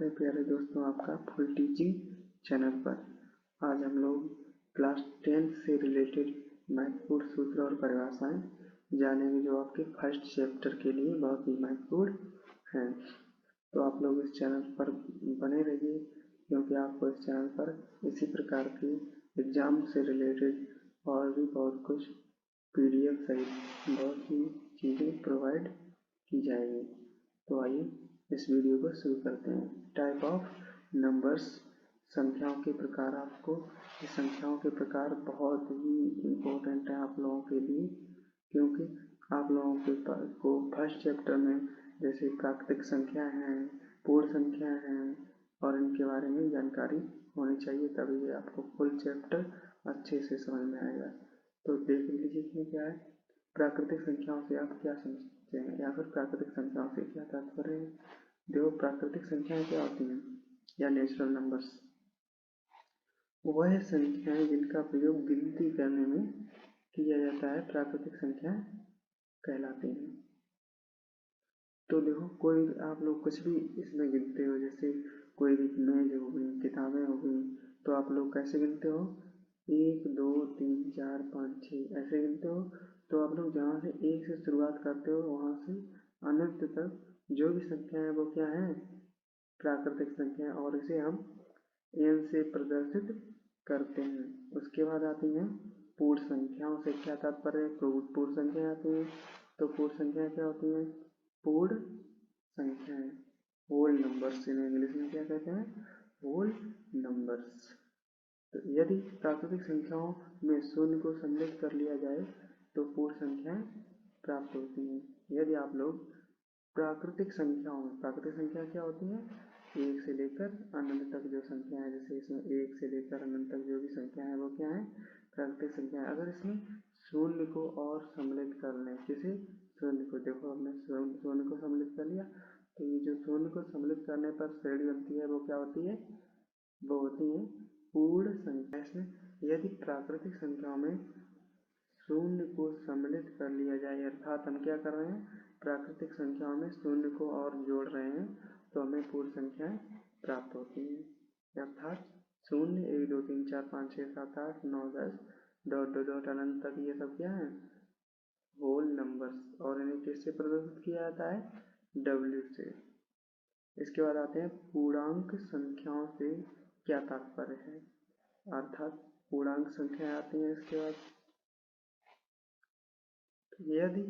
मेरे प्यारे दोस्तों, आपका फुल टीचिंग चैनल पर आज हम लोग क्लास 10 से रिलेटेड महत्वपूर्ण सूत्र और परिभाषाएं जानेंगे जो आपके फर्स्ट चैप्टर के लिए बहुत ही महत्वपूर्ण हैं। तो आप लोग इस चैनल पर बने रहिए, क्योंकि आपको इस चैनल पर इसी प्रकार के एग्जाम से रिलेटेड और भी बहुत कुछ PDF सहित बहुत ही चीज़ें प्रोवाइड की जाएगी। तो आइए इस वीडियो को शुरू करते हैं। टाइप ऑफ नंबर्स, संख्याओं के प्रकार। आपको ये संख्याओं के प्रकार बहुत ही इम्पोर्टेंट है आप लोगों के लिए, क्योंकि आप लोगों को फर्स्ट चैप्टर में जैसे प्राकृतिक संख्या हैं, पूर्ण संख्या हैं और इनके बारे में जानकारी होनी चाहिए, तभी ये आपको फुल चैप्टर अच्छे से समझ में आएगा। तो देख लीजिए कि क्या है प्राकृतिक संख्याओं से आप क्या समझते हैं, या फिर प्राकृतिक संख्याओं से क्या तात्पर्य है। देखो, प्राकृतिक संख्याएं क्या होती हैं या नेचुरल नंबर्स, वह संख्याएं जिनका प्रयोग गिनती करने में किया जाता है प्राकृतिक संख्याएं कहलाती हैं। तो देखो, कोई आप लोग कुछ भी इसमें गिनते हो, जैसे कोई भी मेज हो गई, किताबें हो गई, तो आप लोग कैसे गिनते हो, 1 2 3 4 5 6 ऐसे गिनते हो। तो आप लोग जहाँ से 1 से शुरुआत करते हो वहाँ से अनंत तक जो भी संख्या है वो क्या है, प्राकृतिक संख्या, और इसे हम n से प्रदर्शित करते हैं। उसके बाद आती हैं पूर्ण संख्याओं से क्या तात्पर्य है, पूर्ण संख्या आती है। तो पूर्ण संख्या क्या होती है, पूर्ण संख्याएं, होल नंबर्स, इन्हें इंग्लिश में क्या कहते हैं, होल नंबर्स। तो यदि प्राकृतिक संख्याओं में शून्य को सम्मिलित कर लिया जाए तो पूर्ण संख्याएं प्राप्त होती हैं। यदि आप लोग प्राकृतिक संख्याओं में, प्राकृतिक संख्या क्या होती है, 1 से लेकर अनंत तक जो संख्या है, जैसे इसमें 1 से लेकर अनंत तक जो भी संख्या है वो क्या है, प्राकृतिक संख्या है। अगर इसमें शून्य को और सम्मिलित कर लें, किसी शून्य को, देखो हमने शून्य को सम्मिलित कर लिया, तो ये जो शून्य को सम्मिलित करने पर श्रेणी बनती है वो क्या होती है, वो होती है पूर्ण संख्या। इसमें यदि प्राकृतिक संख्याओं में शून्य को सम्मिलित कर लिया जाए, अर्थात हम क्या कर रहे हैं, प्राकृतिक संख्याओं में शून्य को और जोड़ रहे हैं, तो हमें पूर्ण संख्याएं प्राप्त होती हैं। अर्थात 0 1 2 3 4 5 6 7 8 9 10 डॉट डॉट डॉट अनंत तक ये सब क्या है, होल नंबर्स, और इन्हें किससे प्रदर्शित किया जाता है, W से। इसके बाद आते हैं पूर्णांक संख्याओं से क्या तात्पर्य है, अर्थात पूर्णांक संख्याएं आती हैं। इसके बाद यदि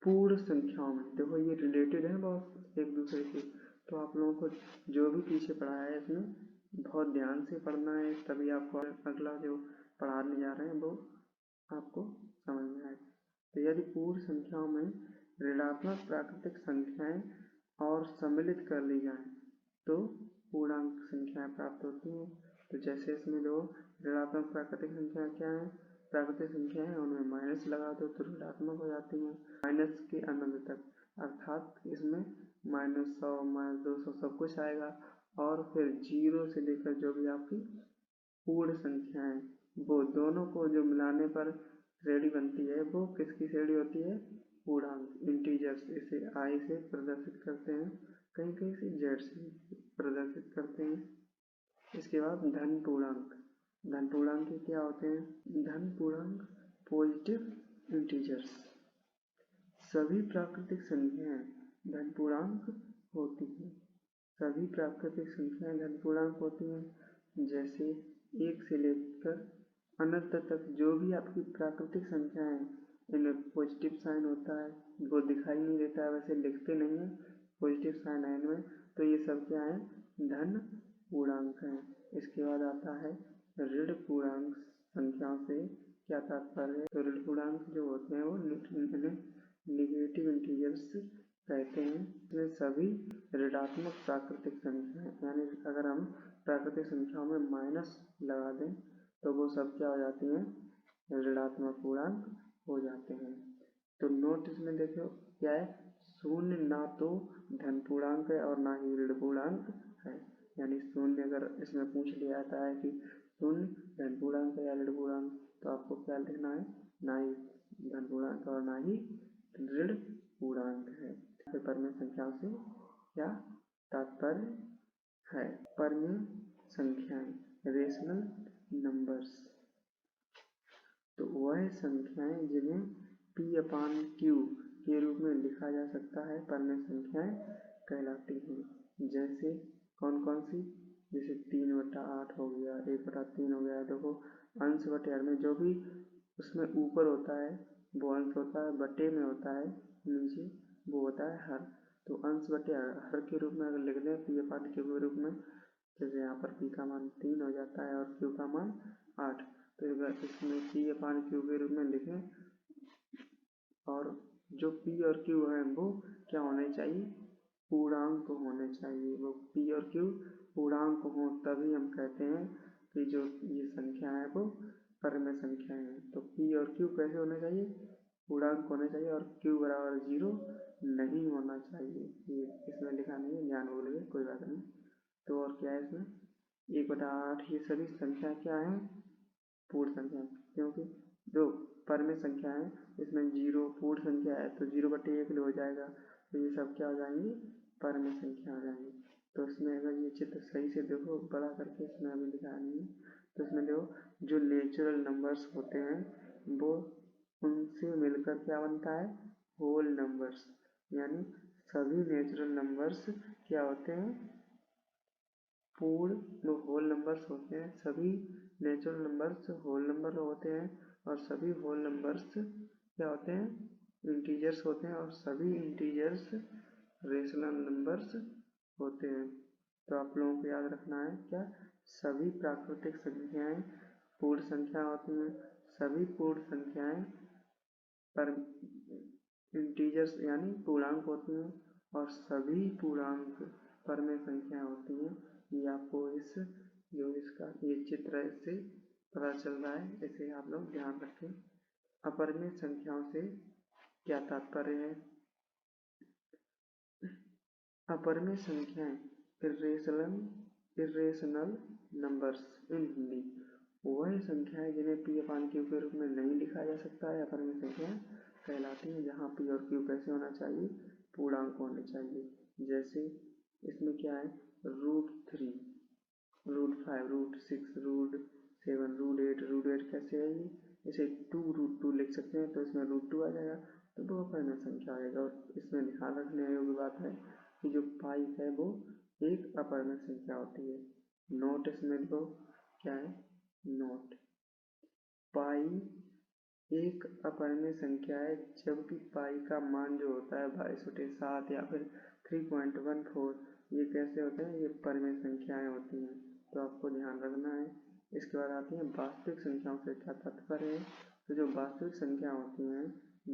पूर्ण संख्याओं में, देखो ये रिलेटेड है बहुत एक दूसरे से, तो आप लोगों को जो भी पीछे पढ़ाया है इसमें बहुत ध्यान से पढ़ना है, तभी आपको अगला जो पढ़ाने जा रहे हैं वो आपको समझ में आए। तो यदि पूर्ण संख्याओं में ऋणात्मक प्राकृतिक संख्याएं और सम्मिलित कर ली जाएं तो पूर्णांक संख्याएं प्राप्त होती हैं। तो जैसे इसमें जो ऋणात्मक प्राकृतिक संख्या क्या है, प्राकृतिक संख्या है, उनमें माइनस लगा दो तो ऋणात्मक हो जाती हैं, माइनस के अनंत तक, अर्थात इसमें -100 -200 सब कुछ आएगा, और फिर 0 से लेकर जो भी आपकी पूर्ण संख्याएं, वो दोनों को जो मिलाने पर श्रेणी बनती है वो किसकी श्रेणी होती है, पूर्णांक, इंटीजर्स। इसे I से प्रदर्शित करते हैं, कहीं कहीं से Z से प्रदर्शित करते हैं। इसके बाद धन पूर्णांक, धन पूर्णांक क्या होते हैं, धन पूर्णांक पॉजिटिव इंटीजर्स। सभी प्राकृतिक संख्याएं धन पूर्णांक होती हैं, सभी प्राकृतिक संख्याएं धन पूर्णांक होती हैं। जैसे 1 से लेकर अनंत तक जो भी आपकी प्राकृतिक संख्याएं, इनमें पॉजिटिव साइन होता है, वो दिखाई नहीं देता है, वैसे लिखते नहीं है, पॉजिटिव साइन है इनमें, तो ये सब क्या है, धन पूर्णांक है। इसके बाद आता है ऋण पूर्णांक संख्याओं से क्या तात्पर्य है, तो ऋण पूर्णांक जो होते हैं वो निगेटिव इंटीजर्स कहते हैं। इसमें सभी ऋणात्मक प्राकृतिक संख्याएं, यानी अगर हम प्राकृतिक संख्याओं में माइनस लगा दें तो वो सब क्या हो जाती हैं, ऋणात्मक पूर्णांक हो जाते हैं। तो नोट इसमें देखो क्या है, शून्य ना तो धन पूर्णांक है और ना ही ऋण पूर्णांक है। यानी शून्य अगर इसमें पूछ लिया जाता है कि शून्य धन पूर्णांक है या ऋण पूर्णांक, तो आपको क्या लिखना है, ना ही धन पूर्णांक और ना ही ऋण पूर्णांक है। पेपर में संख्याओं से क्या तात्पर्य है। परमेय संख्याएं रेशनल नंबर्स तो वह संख्याएं जिन्हें P/Q के रूप में लिखा जा सकता है परमेय संख्याएं कहलाती हैं। जैसे कौन कौन सी, जैसे 3/8 हो गया, 1/3 हो गया। देखो अंश बटे हर में जो भी उसमें ऊपर होता है वो अंश होता है, बटे में होता है नीचे वो होता है हर। तो अंश बटे हर के रूप में अगर लिख दें P/Q के रूप में, जैसे यहाँ पर P का मान 3 हो जाता है और Q का मान 8। तो अगर इसमें P/Q के रूप में लिखें और जो P और Q है वो क्या होने चाहिए, पूर्णांक होने चाहिए। वो P और Q पूर्णांक हो तभी हम कहते हैं कि जो ये संख्या है वो परमेय संख्या है। तो P और Q कैसे होने चाहिए, पूर्णांक होने चाहिए और Q बराबर 0 नहीं होना चाहिए। ये इसमें लिखा नहीं है, ध्यान भूल गए, कोई बात नहीं। तो और क्या है इसमें 1/8 ये सभी संख्या क्या है, पूर्ण संख्या, क्योंकि जो परमेय संख्या है इसमें 0 पूर्ण संख्या है तो 0/1 हो जाएगा। तो ये सब क्या हो जाएंगे, परमेय संख्या हो जाएंगे। तो इसमें अगर ये चित्र सही से देखो बड़ा करके, इसमें अभी दिखा नहीं है, तो इसमें देखो जो नेचुरल नंबर्स होते हैं वो उनसे मिलकर क्या बनता है, होल नंबर्स। यानी सभी नेचुरल नंबर्स क्या होते हैं, पूर्ण जो होल नंबर्स होते हैं। सभी नेचुरल नंबर्स होल नंबर होते हैं और सभी होल नंबर्स क्या होते हैं, इंटीजर्स होते हैं और सभी इंटीजर्स रेशनल नंबर्स होते हैं। तो आप लोगों को याद रखना है क्या, सभी प्राकृतिक संख्याएं पूर्ण संख्या होती हैं, सभी पूर्ण संख्याएं पर इंटीजर्स यानी पूर्णांक होती हैं और सभी पूर्णांक परमेय संख्या होती हैं। ये आपको इस जो इसका ये चित्र है इससे पता चल रहा है, इसे आप लोग ध्यान रखें। अपरिमेय संख्याओं से क्या तात्पर्य है, अपरिमेय संख्याएं इर्रेशनल नंबर्स इन हिंदी वह संख्याएं जिन्हें P/Q के रूप में नहीं लिखा जा सकता है अपरिमेय संख्याएं कहलाती हैं। जहाँ P और Q कैसे होना चाहिए, पूर्णांक होने चाहिए। जैसे इसमें क्या है, √3, √5, √6, √7, √8 कैसे है ये, इसे 2√2 लिख सकते हैं तो इसमें √2 आ जाएगा तो वो अपरिमेय संख्या आएगा। और इसमें ध्यान रखने योग्य बात है कि जो पाई है वो एक अपरिमेय संख्या होती है। नोट इसमें तो क्या है, नोट पाई एक अपरिमेय संख्या है जबकि पाई का मान जो होता है 22/7 या फिर 3.14 ये कैसे होते हैं, ये परिमेय संख्याएं होती हैं। तो आपको ध्यान रखना है। इसके बाद आती हैं वास्तविक संख्याओं से क्या तात्पर्य है, तो जो वास्तविक संख्या होती हैं,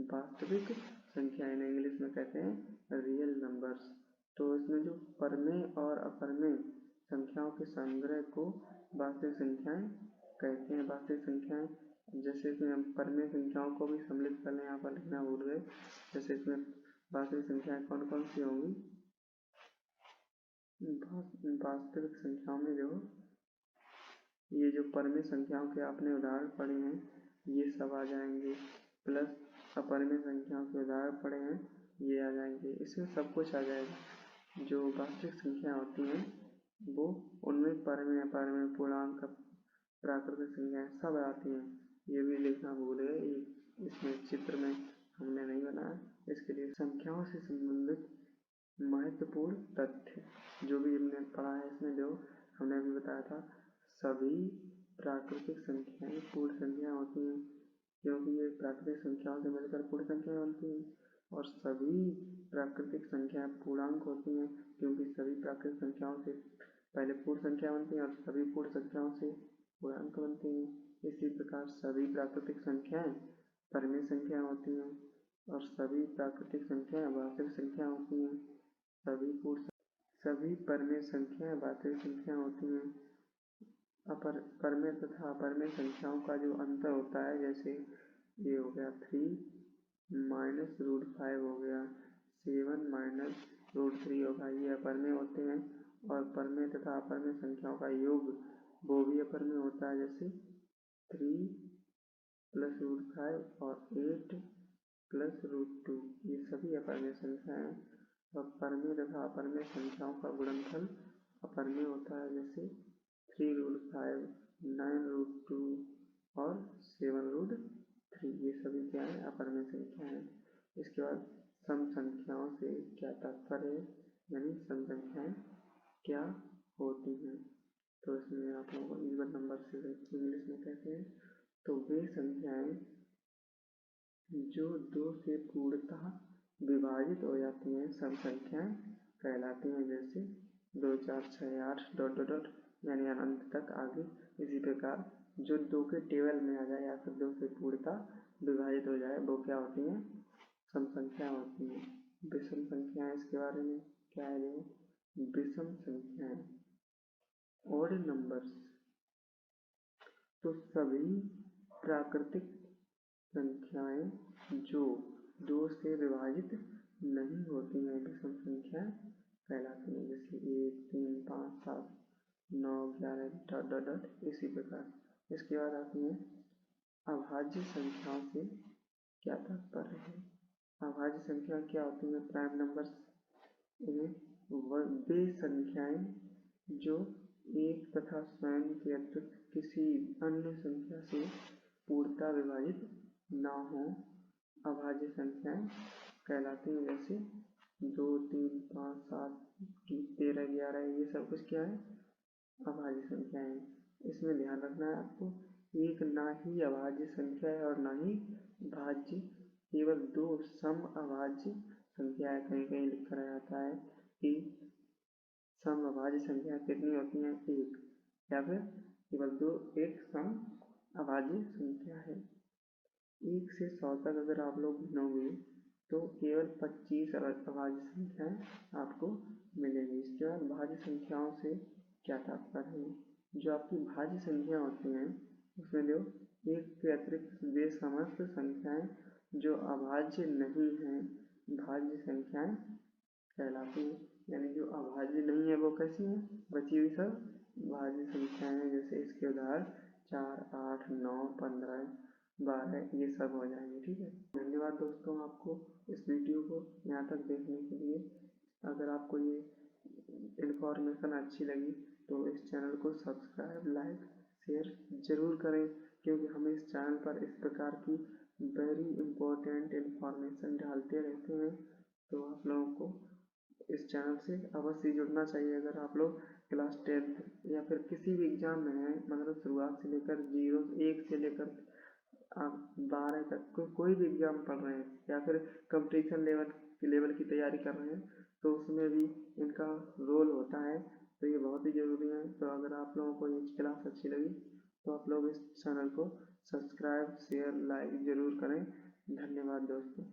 वास्तविक संख्याएं इंग्लिश में कहते हैं रियल नंबर्स। तो इसमें जो परमेय और अपरिमेय संख्याओं के संग्रह को वास्तविक संख्याएं कहते हैं। वास्तविक संख्याएं जैसे इसमें हम परमेय संख्याओं को भी सम्मिलित कर लें, यहाँ पर लिखना भूल गए। जैसे इसमें वास्तविक संख्याएं कौन कौन सी होंगी, वास्तविक संख्याओं में देखो ये जो परमेय संख्याओं के आपने उदाहरण पढ़े हैं ये सब आ जाएंगे, प्लस अपरिमेय संख्याओं के उदाहरण पढ़े हैं ये आ जाएंगे, इसमें सब कुछ आ जाएगा। जो वास्तविक संख्या होती हैं वो उनमें परमेय अपरिमेय पूर्णांक प्राकृतिक संख्याएं सब आती हैं। ये भी लिखना भूल गए, इसमें चित्र में हमने नहीं बनाया, इसके लिए संख्याओं से संबंधित महत्वपूर्ण तथ्य जो भी हमने पढ़ा है इसमें जो हमने अभी बताया था, सभी प्राकृतिक संख्याएं पूर्ण संख्या होती हैं क्योंकि ये प्राकृतिक संख्याओं से मिलकर पूर्ण संख्याएं बनती हैं। और सभी प्राकृतिक संख्याएं पूर्णांक होती हैं क्योंकि सभी प्राकृतिक संख्याओं से पहले पूर्ण संख्या बनती है और सभी पूर्ण संख्याओं से पूर्णांक बनते हैं। इसी प्रकार सभी प्राकृतिक संख्याएं परमेय संख्या होती हैं और सभी प्राकृतिक संख्याएं वास्तविक संख्या होती हैं। सभी परमेय संख्याएं वास्तविक संख्या होती हैं। परमेय तथा अपरमेय संख्याओं का जो अंतर होता है, जैसे ये हो गया 3 माइनस √5 हो गया, 7 माइनस √3 होगा, ये अपरमेय होते हैं। और परमेय तथा अपरमेय संख्याओं का योग वो भी अपरमेय होता है, जैसे 3 प्लस √5 और 8 प्लस √2 ये सभी अपरमेय संख्याएं। और परमेय तथा अपरमेय संख्याओं का गुणनफल अपर में होता है, जैसे 3√5, 9√2 और 7√3, ये सभी क्या है, अपर में संख्या है। इसके बाद सम संख्याओं से क्या तात्पर्य है, यानी सम संख्याएं क्या होती हैं। तो इसमें आप लोगों को इवन नंबर से इंग्लिश में कहते हैं। तो वे संख्याएं जो 2 से पूर्णतः विभाजित हो जाती हैं सम संख्याएं कहलाती हैं। जैसे 2, 4, 6, 8 डॉट डॉट डॉट यानी अनंत तक आगे। इसी प्रकार जो 2 के टेबल में आ जाए या फिर 2 से पूर्णतः विभाजित हो जाए वो क्या होती हैं, सम संख्या होती हैं। विषम संख्याएं, इसके बारे में क्या है, विषम संख्याएं ऑड नंबर्स, तो सभी प्राकृतिक संख्याएं जो 2 से विभाजित नहीं होती हैं विषम संख्याएं कहलाती हैं। जैसे 1, 3, 5, 7, 9, 11 डॉट डॉट डॉट इसी प्रकार। इसके बाद आती हैं अभाज्य संख्याओं से क्या तात्पर्य है। अभाज्य संख्या क्या होती है, प्राइम नंबर्स। वे संख्याएं जो एक तथा स्वयं के अतिरिक्त किसी अन्य संख्या से पूर्णतः विभाजित ना हो अभाज्य संख्याएं कहलाती हैं। जैसे 2, 3, 5, 7, 13, 11 ये सब कुछ क्या है, अभाज्य संख्याएं। इसमें ध्यान रखना है आपको, एक ना ही अभाज्य संख्या है और ना ही भाज्य, केवल 2 सम अभाज्य संख्या है। कहीं कहीं लिखा रहता है कि सम अभाज्य संख्या कितनी होती है, 1, या फिर केवल 2 एक सम अभाज्य संख्या है। 1 से 100 तक अगर आप लोग गिनोगे तो केवल 25 अभाज्य संख्याएं आपको मिलेंगी। इसके बाद भाज्य संख्याओं से क्या तात्पर्य है, जो आपकी भाज्य संख्या होती हैं उसमें जो एक के अतिरिक्त वे समस्त संख्याएं जो अभाज्य नहीं हैं भाज्य संख्याएं कहलाती हैं। यानी जो अभाज्य नहीं है वो कैसी हैं, बची हुई सब भाज्य संख्याएं हैं। जैसे इसके उदाहरण 4, 8, 9, 15, 12 ये सब हो जाएंगे। ठीक है, धन्यवाद दोस्तों आपको इस वीडियो को यहाँ तक देखने के लिए। अगर आपको ये इन्फॉर्मेशन अच्छी लगी तो इस चैनल को सब्सक्राइब, लाइक, शेयर जरूर करें, क्योंकि हम इस चैनल पर इस प्रकार की वेरी इम्पोर्टेंट इन्फॉर्मेशन डालते रहते हैं। तो आप लोगों को इस चैनल से अवश्य जुड़ना चाहिए। अगर आप लोग क्लास 10th या फिर किसी भी एग्जाम में हैं, मतलब शुरुआत से लेकर 0, 1 से लेकर आप 12 तक कोई भी एग्जाम पढ़ रहे हैं या फिर कंपटीशन लेवल की तैयारी कर रहे हैं, तो उसमें भी इनका रोल होता है। तो ये बहुत ही ज़रूरी है। तो अगर आप लोगों को ये क्लास अच्छी लगी तो आप लोग इस चैनल को सब्सक्राइब, शेयर, लाइक ज़रूर करें। धन्यवाद दोस्तों।